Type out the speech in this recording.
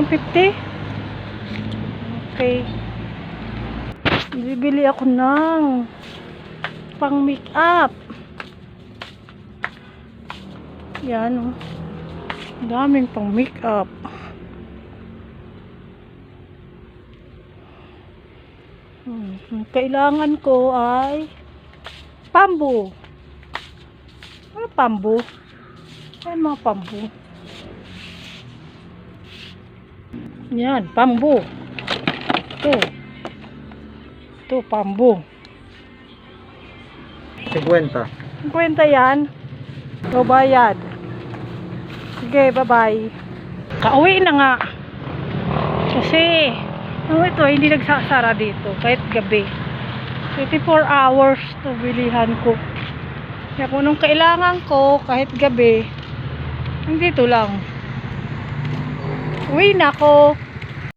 150? Okay. Bibili ako ng pang make up. Yan, oh. Daming pang make up. Kailangan ko ay pambu. Ano pambu? Ay, mga pambu. Yan, pambu. Ito, pambu. 50. 50 yan. So, bayad. Sige, bye-bye. Kauwi na nga. Kasi, ito, hindi nagsasara dito. Kahit gabi. 24 hours to bilihan ko. Kaya kung nung kailangan ko, kahit gabi, nandito lang. Uwi na ako.